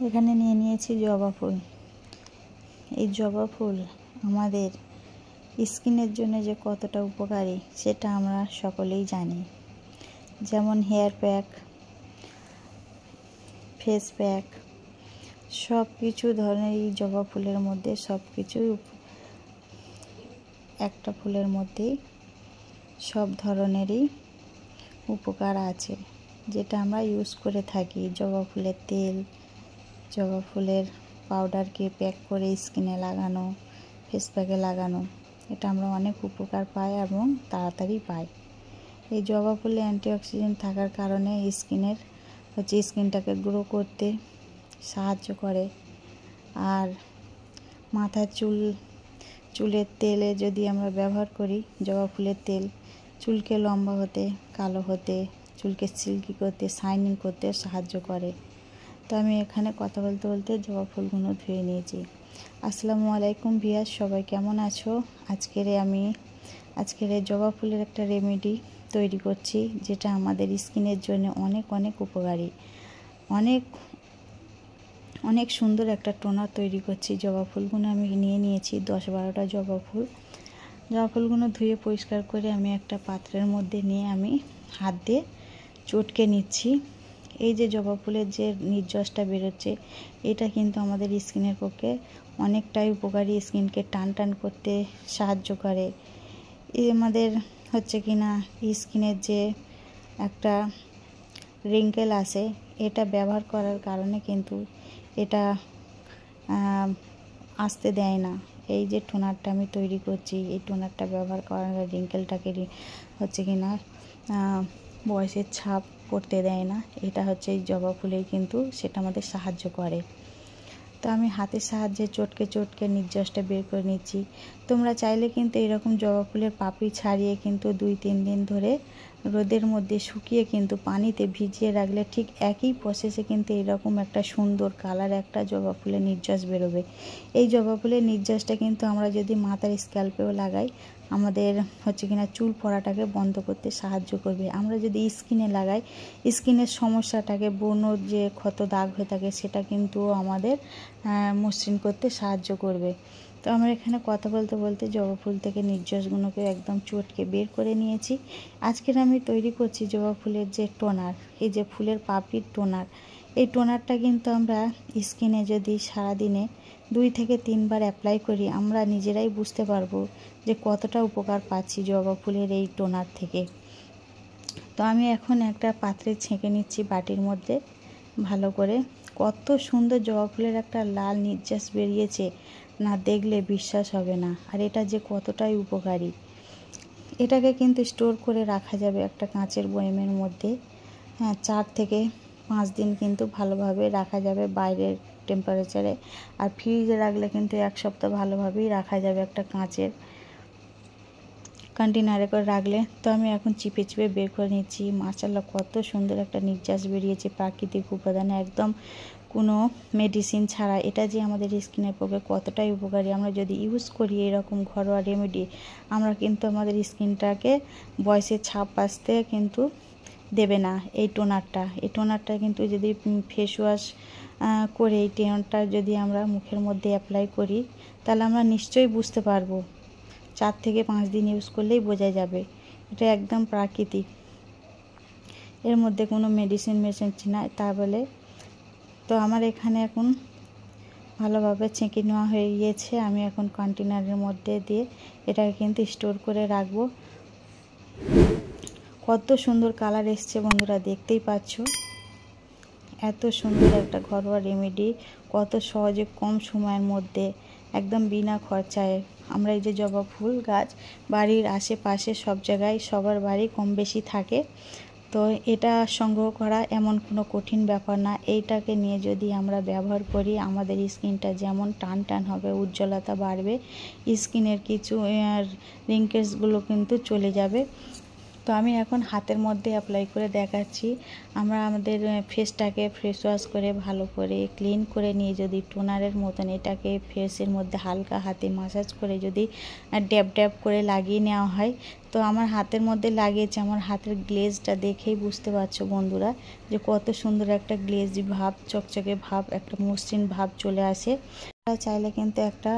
এখানে নিয়ে নিয়েছি জবা ফুল। এই জবা ফুল আমাদের স্কিনের জন্য যে কতটা উপকারী সেটা আমরা সকলেই জানি। যেমন হেয়ার প্যাক, ফেস প্যাক, সব কিছু ধরনের এই জবা ফুলের মধ্যে সব কিছুই একটা ফুলের মধ্যেই সব ধরনেরই উপকার আছে, যেটা আমরা ইউজ করে থাকি। জবা ফুলের তেল, জবা ফুলের পাউডারকে প্যাক করে স্কিনে লাগানো, ফেস প্যাকে লাগানো, এটা আমরা অনেক উপকার পাই এবং তাড়াতাড়ি পাই। এই জবা ফুলে অ্যান্টিঅক্সিডেন্ট থাকার কারণে স্কিনটাকে গ্রো করতে সাহায্য করে। আর মাথার চুলের তেলে যদি আমরা ব্যবহার করি জবা ফুলের তেল, চুলকে লম্বা হতে, কালো হতে, চুলকে সিল্কি করতে, শাইনিং করতে সাহায্য করে। তো আমি এখানে কথা বলতে বলতে জবা ফুলগুলো ধুয়ে নিয়েছি। আসসালামু আলাইকুম ভিউয়ার্স, সবাই কেমন আছো? আজকের এই জবা ফুলের একটা রেমেডি তৈরি করছি, যেটা আমাদের স্কিনের জন্য অনেক অনেক উপকারী। অনেক সুন্দর একটা টোনার তৈরি করছি। জবা ফুলগুলো আমি নিয়ে নিয়েছি 10-12টা জবা ফুলগুলো ধুয়ে পরিষ্কার করে আমি একটা পাত্রের মধ্যে নিয়ে আমি হাত দিয়ে চটকে নিচ্ছি। এই যে জবা ফুলের যে নির্যাসটা বেরোচ্ছে, এটা কিন্তু আমাদের স্কিনের পক্ষে অনেকটাই উপকারী। স্কিনকে টান করতে সাহায্য করে। আমাদের স্কিনের যে একটা রিঙ্কেল আছে, এটা ব্যবহার করার কারণে কিন্তু এটা আসতে দেয় না। এই যে টোনারটা আমি তৈরি করছি, এই টোনারটা ব্যবহার করার রিঙ্কেলটাকে বয়সের ছাপ পড়তে দেয় না। এটা এই জবা ফুলেই কিন্তু সেটা আমাদের সাহায্য করে। তো আমি হাতের সাহায্যে চটকে নির্যাসটা বের করে নিচ্ছি। তোমরা চাইলে কিন্তু এরকম জবা ফুলের পাপড়ি ছাড়িয়ে কিন্তু 2-3 দিন ধরে রোদের মধ্যে শুকিয়ে কিন্তু পানিতে ভিজিয়ে রাখলে ঠিক একই প্রসেসে কিন্তু এরকম একটা সুন্দর কালার একটা জবা ফুলের নির্যাস বেরোবে। এই জবা ফুলের নির্যাসটা কিন্তু আমরা যদি মাথার স্ক্যাল্পেও লাগাই, আমাদের চুল পড়াটাকে বন্ধ করতে সাহায্য করবে। আমরা যদি স্কিনে লাগাই, স্কিনের সমস্যাটাকে, ব্রণর যে ক্ষত দাগ হয়ে থাকে সেটা কিন্তু আমাদের মসৃণ করতে সাহায্য করবে। তো আমরা এখানে কথা বলতে বলতে জবা ফুল থেকে নির্যাসগুলোকে একদম চটকে বের করে নিয়েছি। আজকের আমি তৈরি করছি জবা ফুলের যে টোনার, এই যে ফুলের পাপড়ির টোনার। এই টোনারটা কিন্তু আমরা স্কিনে যদি সারাদিনে 2 থেকে 3 বার অ্যাপ্লাই করি, আমরা নিজেরাই বুঝতে পারবো যে কতটা উপকার পাচ্ছি জবা ফুলের এই টোনার থেকে। তো আমি এখন একটা পাত্রে ছেঁকে নিচ্ছি বাটির মধ্যে ভালো করে। কত সুন্দর জবা ফুলের একটা লাল নির্যাস বেরিয়েছে, না দেখলে বিশ্বাস হবে না। আর এটা যে কতটাই উপকারী, এটাকে কিন্তু স্টোর করে রাখা যাবে একটা কাঁচের বয়ামের মধ্যে। 4 থেকে 5 দিন কিন্তু ভালোভাবে রাখা যাবে বাইরের টেম্পারেচারে। আর ফ্রিজে রাখলে কিন্তু 1 সপ্তাহ ভালোভাবেই রাখা যাবে একটা কাঁচের কন্টেনারে করে রাখলে। তো আমি এখন চিপে বের করে নিচ্ছি। মাশাআল্লাহ, কত সুন্দর একটা নির্যাস বেরিয়েছে প্রাকৃতিক উপাদানে, একদম কোনো মেডিসিন ছাড়া। এটা যে আমাদের স্কিনের পক্ষে কতটাই উপকারী, আমরা যদি ইউজ করি এরকম ঘরোয়া রেমেডি, আমরা কিন্তু আমাদের স্কিনটাকে বয়সের ছাপ আসতে কিন্তু দেবে না। এই টোনারটা কিন্তু যদি ফেস ওয়াশ করে এই টোনারটা যদি আমরা মুখের মধ্যে অ্যাপ্লাই করি, তাহলে আমরা নিশ্চয়ই বুঝতে পারবো। 4 থেকে 5 দিন ইউজ করলেই বোঝা যাবে এটা একদম প্রাকৃতিক, এর মধ্যে কোনো মেডিসিন না তা বলে। তো আমার এখানে এখন ভালোভাবে ছেঁকে নেওয়া হয়ে গিয়েছে। আমি এখন কন্টেনারের মধ্যে দিয়ে এটাকে কিন্তু স্টোর করে রাখবো। কত সুন্দর কালার এসছে বন্ধুরা, দেখতেই পাচ্ছ। এত সুন্দর একটা ঘরোয়া রেমেডি, কত সহজে কম সময়ের মধ্যে একদম বিনা খরচায় আমরা এই যে জবা ফুল গাছ বাড়ির আশেপাশে সব জায়গায় সবার বাড়ি কম বেশি থাকে। তো এটা সংগ্রহ করা এমন কোনো কঠিন ব্যাপার না। এইটাকে নিয়ে যদি আমরা ব্যবহার করি, আমাদের স্কিনটা যেমন টান হবে, উজ্জ্বলতা বাড়বে, স্কিনের কিছু রিঙ্কেলসগুলো কিন্তু চলে যাবে। তো তো আমি এখন হাতের মধ্যে অ্যাপ্লাই করে দেখাচ্ছি। আমরা আমাদের ফেসটাকে ফেস ওয়াশ করে ভালো করে ক্লিন করে নিয়ে যদি টোনারের মতন এটাকে ফেসের মধ্যে হালকা হাতে মাসাজ করে যদি ড্যাব ড্যাব করে লাগিয়ে নেওয়া হয়, তো আমার হাতের মধ্যে লাগিয়েছে। আমার হাতের গ্লেজটা দেখেই বুঝতে পারছো বন্ধুরা যে কত সুন্দর একটা গ্লেজি ভাব, চকচকে ভাব, একটা মসৃণ ভাব চলে আসে। চাইলে কিন্তু একটা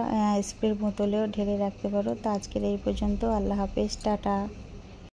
স্প্রে বোতলেও ঢেলে রাখতে পারো। তো আজকের এই পর্যন্ত। আল্লাহ হাফেজ, টাটা।